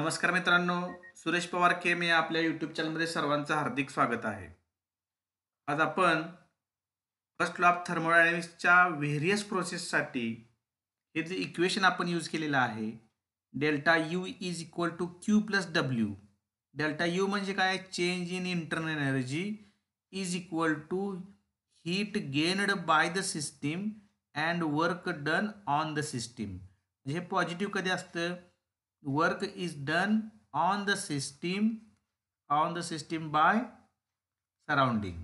नमस्कार मित्रांनो, सुरेश पवार केम या आपल्या यूट्यूब चॅनलमध्ये सर्वांचं हार्दिक स्वागत आहे. आज आपण फर्स्ट लॉ ऑफ थर्मोडायनॅमिक्सच्या व्हेरियस प्रोसेससाठी हे जे इक्वेशन आपण यूज केलेलं आहे, delta U is equal to Q plus W. Delta U म्हणजे काय? Change in internal energy is equal to heat gained by the system and work done on the system. हे positive कधी असतं? Work is done on the system by surrounding.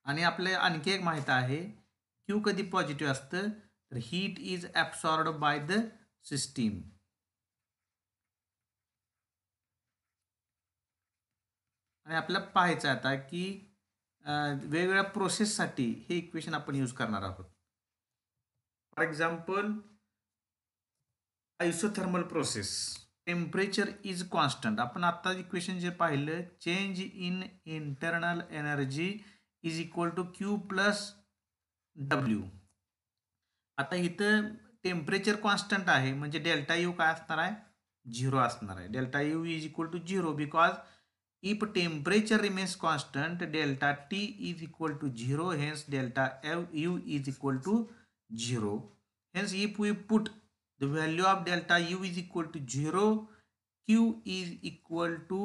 आणि आपल्याला आणखी एक माहिती आहे, क्यू कधी पॉझिटिव्ह असतं तर heat is absorbed bye the system. आणि आपल्याला पाहायचं आता की वेगवेगळ्या प्रोसेससाठी हे इक्वेशन आपण यूज करणार आहोत. For example, isothermal process, temperature is constant. आपण आता इक्वेशन जे पाहिलं, change in internal energy is equal to Q plus W. आता इथं टेम्परेचर कॉन्स्टंट आहे म्हणजे डेल्टा यू काय असणार आहे? 0 असणार आहे. Delta U is equal to 0 because if temperature remains constant delta T is equal to 0, hence delta U is equal to 0. Hence if we put the value of delta u is equal to 0, q is equal to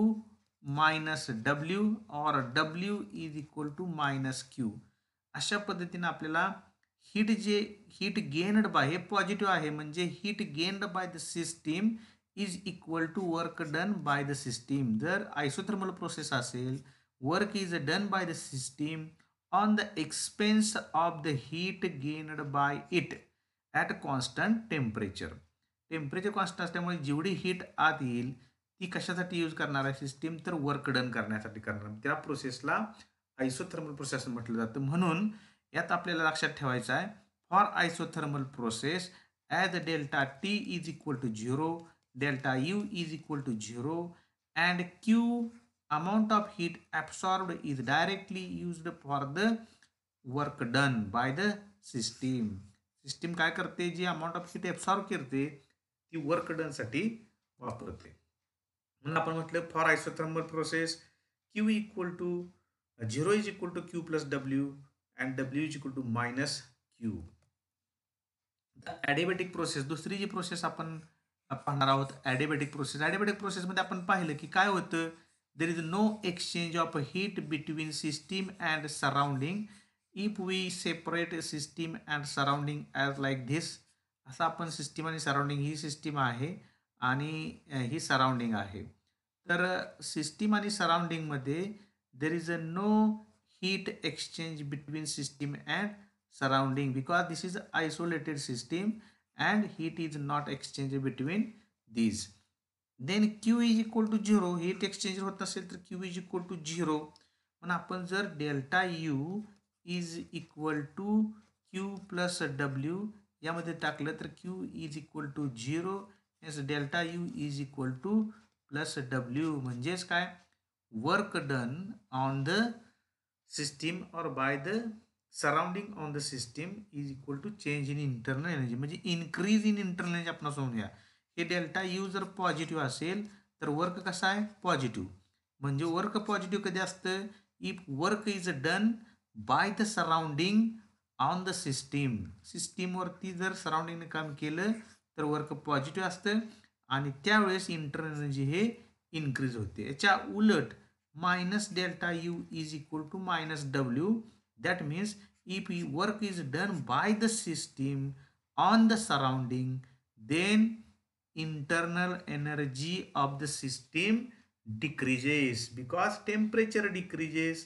minus w or w is equal to minus q. अशा पद्धतीने आपल्याला heat gained by, हे positive आहे म्हणजे heat gained by the system is equal to work done by the system. जर isothermal process असेल, work is done by the system on the expense of the heat gained by it at constant temperature. Temperature constant असल्यामुळे जेवढी heat आत येईल ती कशासाठी use करणार आहे सिस्टीम? तर वर्क डन करण्यासाठी करणार. त्या प्रोसेसला आयसोथर्मल प्रोसेस म्हटलं जातं. म्हणून यात आपल्याला लक्षात ठेवायचं आहे, for isothermal process as delta T is equal to 0, delta U is equal to 0 and Q amount of heat absorbed is directly used for the work done by the system. System काय करते? जी amount of heat absorb करते ती work डनसाठी वापरते. म्हणून आपण म्हटलं for isothermal process Q equal to 0 is equal to Q plus W and W is equal to minus Q. Adiabatic process, दुसरी जी प्रोसेस आपण पाहणार आहोत, ॲडिबॅटिक प्रोसेस. ॲडिबॅटिक प्रोसेसमध्ये आपण पाहिलं की काय होतं? There is no exchange of heat between system and surrounding if we separate system and surrounding as like this. असं आपण सिस्टीम आणि सराउंडिंग, ही सिस्टीम आहे आणि ही सराउंडिंग आहे. तर सिस्टीम आणि सराउंडिंगमध्ये there is a no heat exchange between system and surrounding because this is isolated system and heat is not exchanged between these. Then q is equal to 0, heat exchange होत असेल तर q is equal to 0. पण आपण जर delta u is equal to q plus w यामध्ये टाकलं तर q is equal to 0, हेच delta u is equal to plus w. म्हणजेच काय? Work done on the system और by the surrounding on the system is equal to change in internal energy. म्हणजे increase in internal energy आपण समजूया. हे delta U जर positive असेल तर वर्क कसा आहे? पॉझिटिव्ह. म्हणजे वर्क पॉझिटिव्ह कधी असतं? If work is done by the surrounding on the system. सिस्टीमवरती जर सराउंडिंगने काम केलं तर वर्क पॉझिटिव्ह असतं आणि त्यावेळेस इंटरनल एनर्जी हे इन्क्रीज होते. याच्या उलट minus delta U is equal to minus W. That means if work is done by the system on the surrounding, then internal energy of the system decreases because temperature decreases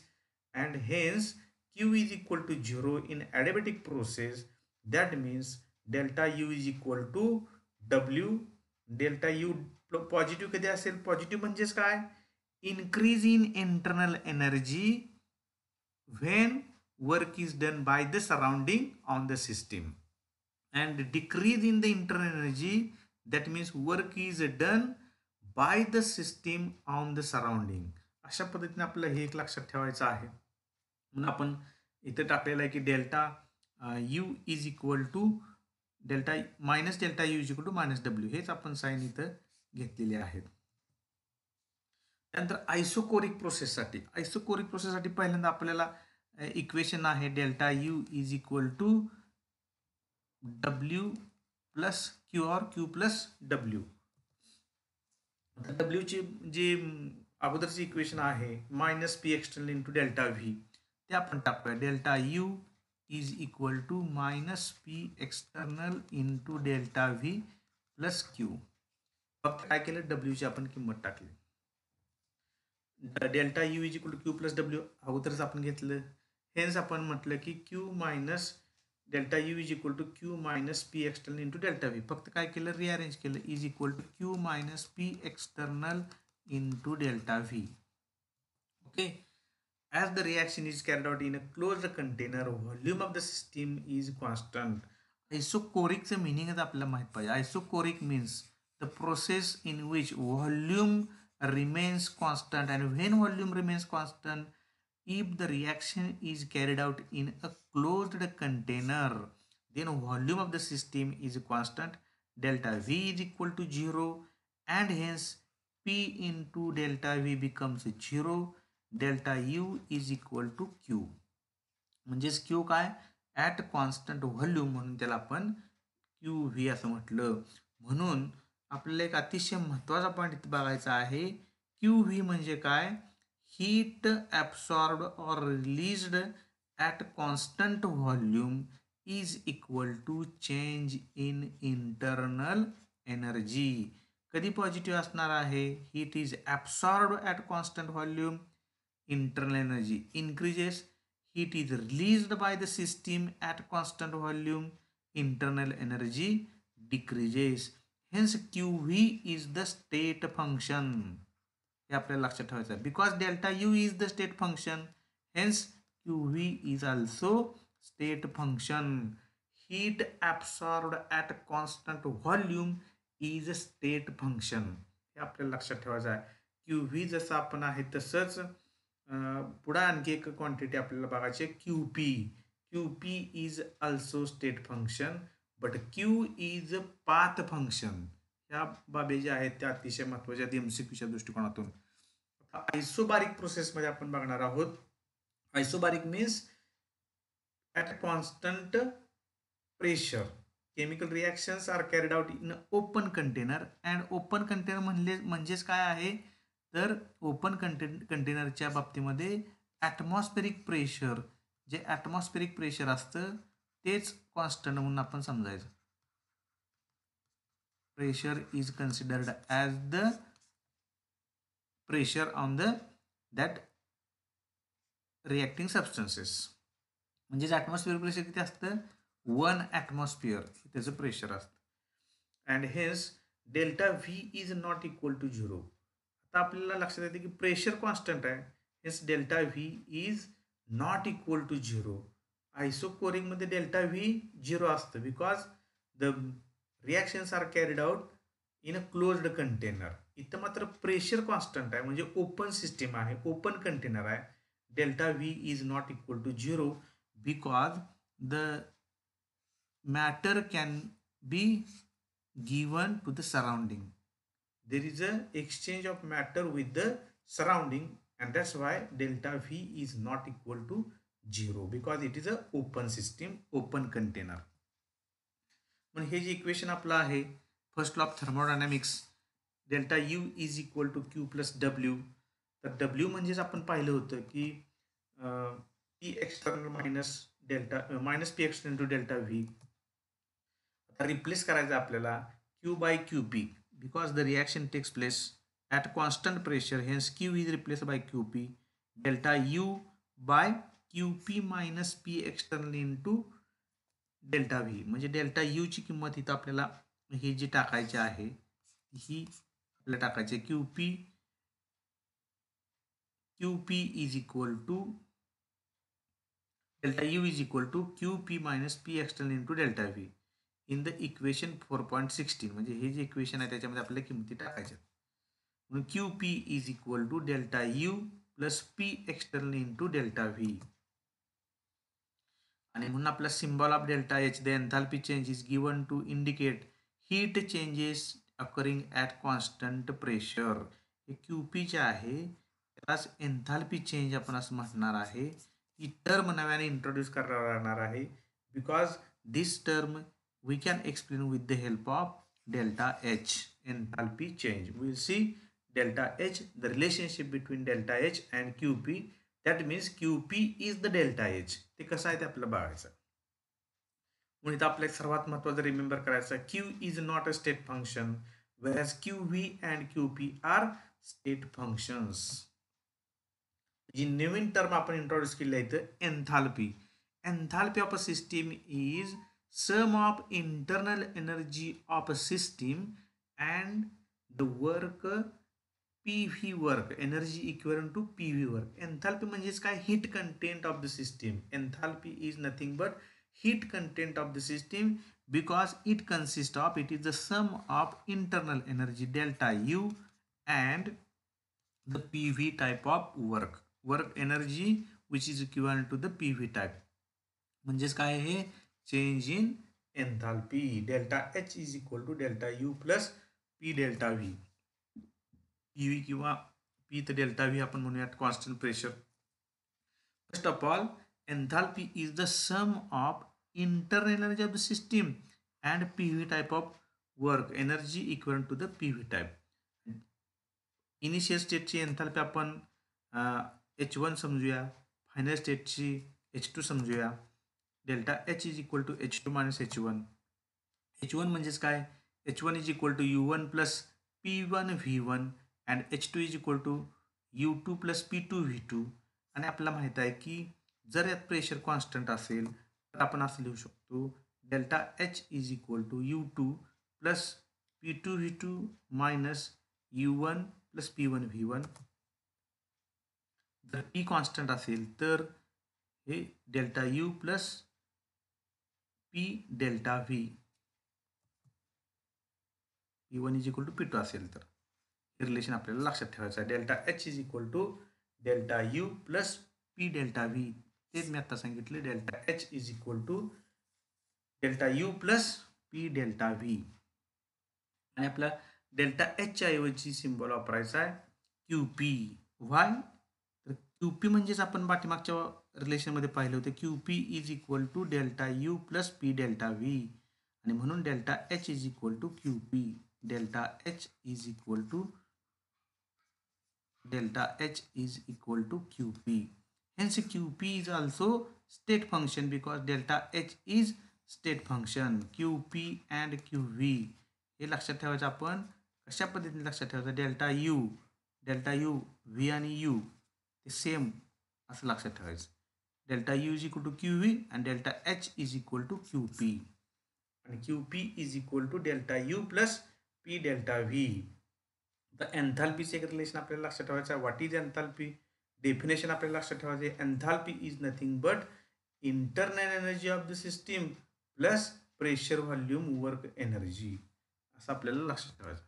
and hence q is equal to 0 in adiabatic process. That means delta u is equal to w. delta u positive कधी असेल? Positive म्हणजेच काय? Increase in internal energy when work is done by the surrounding on the system, and decrease in the internal energy, that means work is done by the system on the surrounding. अशा पद्धतीने आपल्याला हे एक लक्षात ठेवायचं आहे. म्हणून आपण इथे टाकलेलं आहे की delta U is equal to delta minus delta U is equal to minus W, हेच आपण साईन इथं घेतलेले आहेत. त्यानंतर आयसोकोरिक प्रोसेससाठी पहिल्यांदा आपल्याला इक्वेशन आहे delta U is equal to W plus Q और क्यू प्लस डब्ल्यू. डब्ल्यूची जी अगोदरची इक्वेशन आहे minus P external into delta V, ते आपण टाकूया. Delta U is equal to minus P external into delta V plus Q. फक्त काय केलं, डब्ल्यूची आपण किंमत टाकली. Delta U is equal to Q plus W अगोदरच आपण घेतलं. हेच आपण म्हटलं की Q minus delta U is equal to Q minus P external into delta V. फक्त काय केलं, रिअरेंज केलं. Is equal to Q minus P external into delta V. Okay. As the reaction is carried out in a closed container, volume of the system is constant. Isochloric meaning आपल्याला माहित पाहिजे. Isochloric means the process in which volume remains constant, and when volume remains constant, if the reaction is carried out in a closed container, then volume of the system is constant. Delta V is equal to 0, and hence P into delta V becomes 0. Delta U is equal to Q. म्हणजेच Q काय, at constant volume, म्हणून त्याला आपण Q V असं म्हटलं. म्हणून आपल्याला एक अतिशय महत्त्वाचा पॉईंट इथे बघायचा आहे. क्यू व्ही म्हणजे काय, heat absorbed or released at constant volume is equal to change in internal energy. कधी पॉझिटिव्ह असणार आहे, heat is absorbed at constant volume, internal energy increases, heat is released by the system at constant volume, internal energy decreases. Hence QV is the state function. हे आपल्याला लक्षात ठेवायचं आहे. Because delta U is the state function, hence QV is also state function. Heat absorbed at constant volume is a state function. हे आपल्याला लक्षात ठेवायचं आहे. QV जसं आपण आहे तसंच पुढे आणखी एक क्वांटिटी आपल्याला बघायची आहे, Q P. Q P is also state function, but Q is path function. ह्या बाबी ज्या आहेत त्या अतिशय महत्त्वाच्या आहेत एमसीक्यूच्या दृष्टिकोनातून. आयसोबारिक प्रोसेसमध्ये आपण बघणार आहोत. Isobaric means at constant pressure chemical reactions are carried out in open container. And open container म्हणजेच काय आहे, तर ओपन कंटेनरच्या बाबतीमध्ये ॲटमॉस्फेरिक प्रेशर, जे ॲटमॉस्फेरिक प्रेशर असतं तेच कॉन्स्टंट म्हणून आपण समजायचं. Pressure is considered as the pressure on the that reacting substances. म्हणजेच ॲटमॉस्फिअर प्रेशर किती असतं, 1 ॲटमॉस्फिअर त्याचं प्रेशर असतं. And hence delta V is not equal to 0. आता आपल्याला लक्षात येते की प्रेशर कॉन्स्टंट आहे, hence delta V is not equal to 0. आयसोकोरिकमध्ये डेल्टा व्ही 0 असतं, because the reactions are carried out in a closed container. इथं मात्र प्रेशर कॉन्स्टंट आहे, म्हणजे ओपन सिस्टीम आहे, ओपन कंटेनर आहे. Delta V is not equal to 0 because the matter can be given to the surrounding. There is a exchange of matter with the surrounding, and that's why delta V is not equal to 0, because it is a open system, open container. पण हे जे equation आपलं आहे first law of thermodynamics, delta U is equal to Q plus W. तर W म्हणजेच आपण पाहिलं होतं की P external minus P external to delta V. आता रिप्लेस करायचं आपल्याला Q by Q P, because the reaction takes place at constant pressure, hence Q is replaced by QP. Delta U by QP minus P external into delta V. म्हणजे delta U ची किंमत इथं आपल्याला ही जी टाकायची आहे ही आपल्याला टाकायची QP is equal to delta U is equal to QP minus P external into delta V in the equation 4.16. म्हणजे हे जे इक्वेशन आहे त्याच्यामध्ये आपल्याला किमती टाकायच्या. म्हणून Q P is equal to delta U plus P external into delta V. आणि म्हणून आपला symbol of delta H the enthalpy change is given to indicate heat changes occurring at constant pressure. हे क्यू पी जे आहे त्यालाच enthalpy change आपण असं म्हणणार आहे. ही टर्म नव्याने इंट्रोड्यूस करावं लागणार आहे because this term we can explain with the help of delta H, enthalpy change. We will see delta H, the relationship between delta H and QP. That means QP is the delta H. ते कसं आहे ते आपल्याला बघायचं. म्हणून इथं आपल्याला सर्वात महत्त्वाचं रिमेंबर करायचं, Q is not a state function whereas QV and QP are state functions. जी नवीन टर्म आपण इंट्रोड्यूस केली आहे इथं enthalpy. Enthalpy of a system is sum of internal energy of a system and the work PV work, energy equivalent to PV work. Enthalpy म्हणजेच काय, heat content of the system. Enthalpy is nothing but heat content of the system because it consists of, it is the sum of internal energy delta U and the PV type of work energy which is equivalent to the PV type. म्हणजेच काय हे change in enthalpy. Delta H is equal to delta U plus P delta V. P V किंवा P तर delta V आपण म्हणूयात constant pressure. First of all enthalpy is the sum of internal energy of the system and P V type of work energy equal to the P V type. Initial स्टेटची enthalpy आपण H1 समजूया, final स्टेटची H2 समजूया. Delta H is equal to H2 minus H1. H1 म्हणजेच काय, H1 is equal to U1 plus P1 V1 and H2 is equal to U2 plus P2 V2. आणि आपल्याला माहीत आहे की जर यात प्रेशर कॉन्स्टंट असेल तर आपण असं लिहू शकतो delta H is equal to U2 plus P2 V2 minus U1 plus P1 V1. जर P कॉन्स्टंट असेल तर हे delta U plus P delta V. P1 is equal to P2 असेल तर हे रिलेशन आपल्याला लक्षात ठेवायचं आहे. Delta H is equal to delta U plus P delta V. तेच मी आता सांगितले, delta H is equal to delta U plus P delta V. आणि आपला डेल्टा एचच्या ऐवजी सिम्बॉल वापरायचा आहे क्यू पी. व्हाय तर क्यू पी म्हणजेच आपण पाठीमागच्या रिलेशनमध्ये पाहिलं होतं Q P is equal to delta U plus P delta V. आणि म्हणून delta H is equal to Q P. Delta H is equal to delta H is equal to QP. Hence QP is also state function because delta H is state function. QP and QV हे लक्षात ठेवायचं. आपण कशा पद्धतीने लक्षात ठेवायचं, delta U V आणि U ते सेम असं लक्षात ठेवायचं. Delta U is equal to Q V आणि delta H is equal to Q P. आणि Q P is equal to delta U plus P delta V. तर एन्थाल्पीचं एक रिलेशन आपल्याला लक्षात ठेवायचं आहे. व्हॉट इज एन्थाल्पी, डेफिनेशन आपल्याला लक्षात ठेवायचं आहे. Enthalpy is nothing but internal energy of the system plus pressure volume work energy, असं आपल्याला लक्षात ठेवायचं.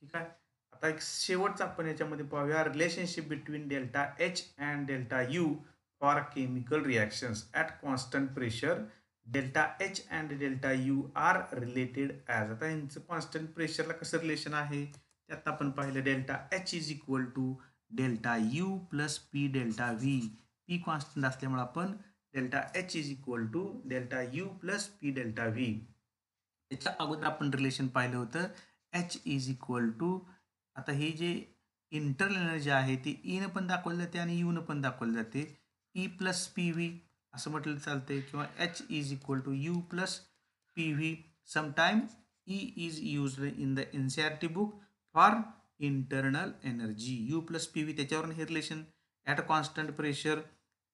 ठीक आहे. आता एक शेवटचा आपण याच्यामध्ये पाहूया relationship between delta H and delta U for chemical reactions at constant pressure. Delta H and delta U are related as. आता यांचं कॉन्स्टंट प्रेशरला कसं रिलेशन आहे त्यात आपण पाहिलं. Delta H is equal to delta U plus P delta V. P constant असल्यामुळे आपण delta H is equal to delta U plus P delta V. त्याच्या अगोदर आपण रिलेशन पाहिलं होतं एच इज इक्वल टू, आता हे जे इंटरनल एनर्जी आहे ती ईनं पण दाखवली जाते आणि यूनं पण दाखवली जाते. ई प्लस पी व्ही असं म्हटलं चालते किंवा H is equal to U plus P V. Sometime E is use in the NCERT book for internal energy. U plus P V त्याच्यावरून हे रिलेशन ॲट कॉन्स्टंट प्रेशर.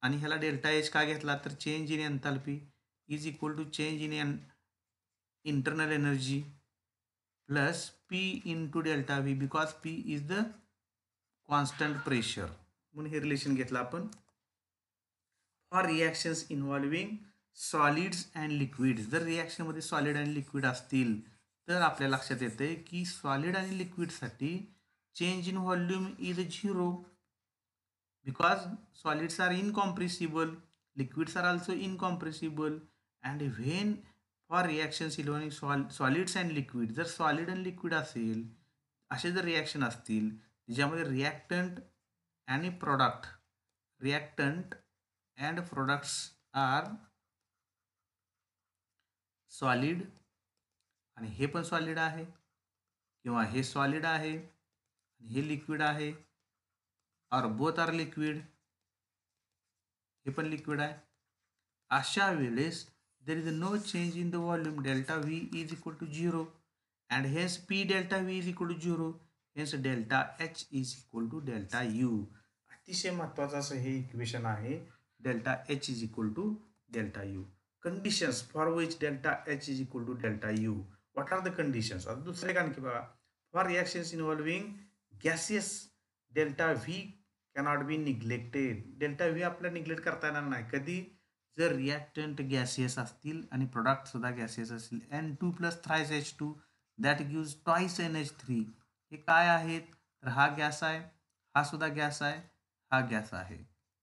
आणि ह्याला delta H का घेतला तर change in enthalpy is equal to change in internal energy plus P into delta V because P is the constant pressure. म्हणून हे relation घेतलं आपण. For reactions involving solids and liquids. जर रिॲक्शनमध्ये सॉलिड आणि लिक्विड असतील तर आपल्या लक्षात येते की सॉलिड आणि लिक्विडसाठी change in volume is 0 because solids are incompressible. liquids are also incompressible. And when for reactions involving solids and liquid, जर सॉलिड आणि लिक्विड असेल, असे जर रिॲक्शन असतील ज्याच्यामध्ये reactant and products are solid, आणि हे पण सॉलिड आहे किंवा हे सॉलिड आहे आणि हे लिक्विड आहे, और बोथ आर लिक्विड, हे पण लिक्विड आहे, अशा वेळेस there is no change in the volume, delta V is equal to 0, and hence P delta V is equal to 0, hence delta H is equal to delta U. अतिशय महत्त्वाचं असं हे equation आहे, delta H is equal to delta U. Conditions for which delta H is equal to delta U. What are the conditions? आता दुसरे एक आणखी बघा, for reactions involving gaseous, delta V cannot be neglected. delta V आपल्याला neglect करता येणार नाही. कधी? जर रिॲक्टंट गॅसियस असतील आणि प्रोडक्ट सुद्धा गॅसियस असतील. N2 plus thrice H2 that gives twice NH3. हे काय आहेत? तर हा गॅस आहे, हा सुद्धा गॅस आहे, हा गॅस आहे.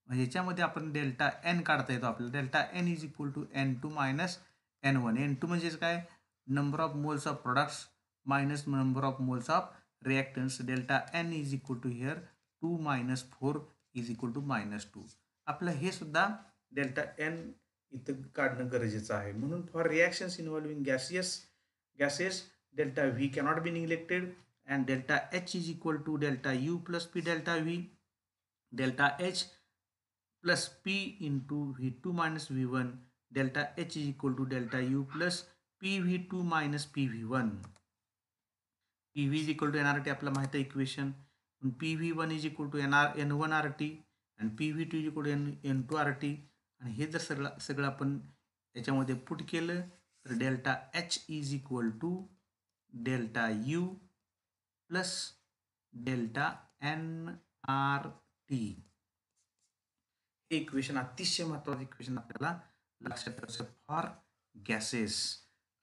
ह्याच्यामध्ये आपण डेल्टा एन काढता येतो आपल्याला. Delta N is equal to N2 minus N1. N2 म्हणजेच काय? Number of moles of products minus number of moles of reactants. Delta N is equal to here 2 minus 4 is equal to -2. आपलं हे सुद्धा delta N इथं काढणं गरजेचं आहे. म्हणून for reactions involving gases delta V cannot be neglected, and delta H is equal to delta U plus P delta V, delta H plus P into V2 minus V1, delta H is equal to delta U plus PV2 minus PV1. PV is equal to NRT आपल्याला माहिती आहे equation. PV1 is equal to N1RT आणि PV2 is equal to N2RT. आणि हे जर सगळं आपण याच्यामध्ये पुट केलं तर delta H is equal to delta U plus delta NRT. हे इक्वेशन अतिशय महत्त्वाचं इक्वेशन आपल्याला लक्षात ठेवायचं फॉर गॅसेस.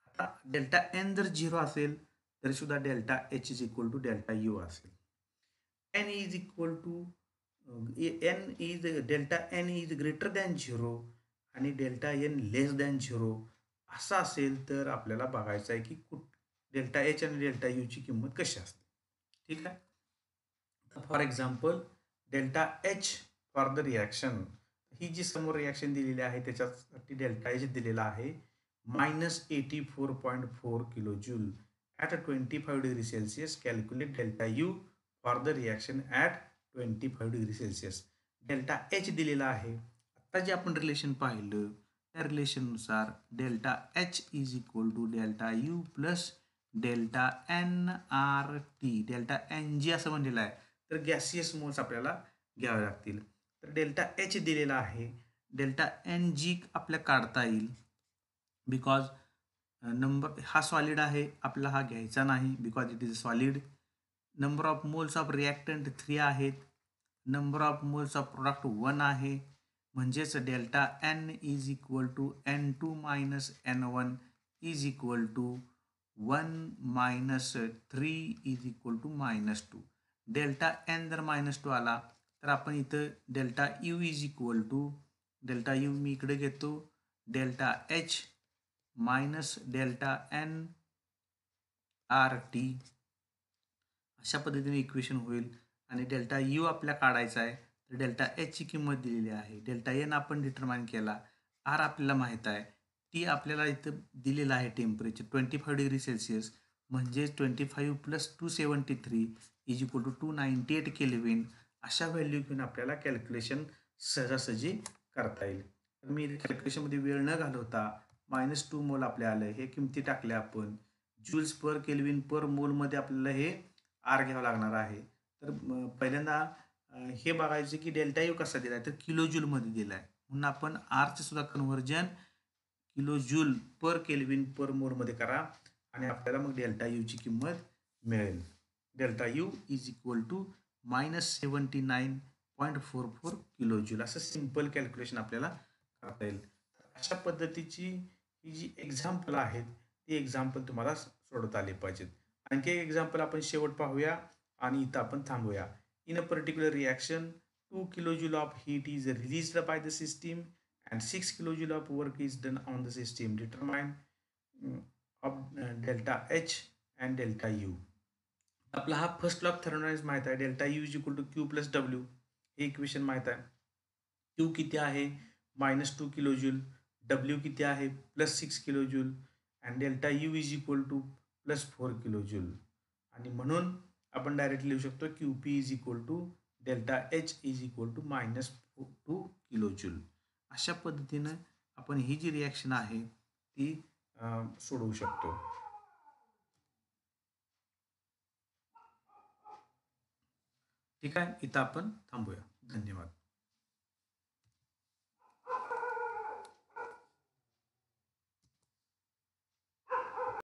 आता डेल्टा एन जर 0 असेल तरी सुद्धा delta H is equal to delta U असेल. N is equal to delta N is greater than 0 आणि डेल्टा एन लेस दॅन 0 असं असेल तर आपल्याला बघायचं आहे की डेल्टा एच आणि डेल्टा यूची किंमत कशी असते. ठीक आहे. For example delta H for the reaction, ही जी समोर रिॲक्शन दिलेली आहे त्याच्यासाठी डेल्टा एच दिलेला आहे -84.4 kilo joule at 25 degree Celsius. Calculate delta U for the reaction at 25 degree Celsius. Delta H दिलेला आहे. आता जे आपण रिलेशन पाहिलं त्या रिलेशननुसार delta H is equal to delta U plus delta NRT. Delta N जी असं म्हणलेलं आहे तर गॅसियस मोल्स आपल्याला घ्यावे लागतील. तर डेल्टा एच दिलेला आहे, डेल्टा एन जी आपल्याला काढता येईल बिकॉज नंबर हा सॉलिड आहे, आपल्याला हा घ्यायचा नाही because it is solid. Number of moles of reactant 3 आहेत, number of moles of product 1 आहे. म्हणजेच delta N is equal to N2 minus N1 is equal to 1 minus 3 is equal to -2. Delta N जर -2 आला तर आपण इथं delta U is equal to delta U मी इकडे घेतो delta H minus delta NRT. अशा पद्धतीने इक्वेशन होईल. आणि डेल्टा यू आपल्या काढायचा आहे तर डेल्टा एचची किंमत दिलेली आहे, डेल्टा एन आपण डिटरमाइन केला, आर आपल्याला माहीत आहे, टी आपल्याला इथं दिलेलं आहे टेम्परेचर 25 डिग्री सेल्सिअस म्हणजेच 25 plus 273 is equal to 298 kelvin. अशा व्हॅल्यू घेऊन आपल्याला कॅल्क्युलेशन सहजासहजी करता येईल. तर मी कॅल्क्युलेशनमध्ये वेळ न घालवता -2 मोल आपल्या आलं, हे किमती टाकल्या आपण जूल्स पर केल्विन पर मोलमध्ये आपल्याला हे आर घ्यावं लागणार आहे. तर पहिल्यांदा हे बघायचं की डेल्टा यू कसा दिला आहे तर किलो जूलमध्ये दिला आहे, म्हणून आपण आरचे सुद्धा conversion kilo joule per kelvin per मोलमध्ये करा आणि आपल्याला मग डेल्टा यूची किंमत मिळेल. Delta U is equal to -79.44 kilo joule. असं सिम्पल कॅल्क्युलेशन आपल्याला करता येईल. अशा पद्धतीची ही जी एक्झाम्पल आहेत ती एक्झाम्पल तुम्हाला सोडवता आले पाहिजेत. आणखी एक एक्झाम्पल आपण शेवट पाहूया आणि इथं आपण थांबूया. In a particular reaction 2 kilo joule of heat is released by the system and 6 kilojoule of work is done on the system. Determine of delta H and delta U. आपला हा फर्स्ट लॉ ऑफ थर्मोडायनामिक्स माहित आहे. Delta U is equal to Q plus W, हे equation माहित आहे. Q किती आहे -2 kilojoule, W किती आहे +6 kilojoule and delta U is equal to +4 kilojoule. आणि म्हणून आपण डायरेक्टली लिहू शकतो Q P is equal to delta H is equal to -2 kilojoule. अशा पद्धतीनं आपण ही जी रिॲक्शन आहे ती सोडवू शकतो. ठीक आहे, इथं आपण थांबूया. धन्यवाद.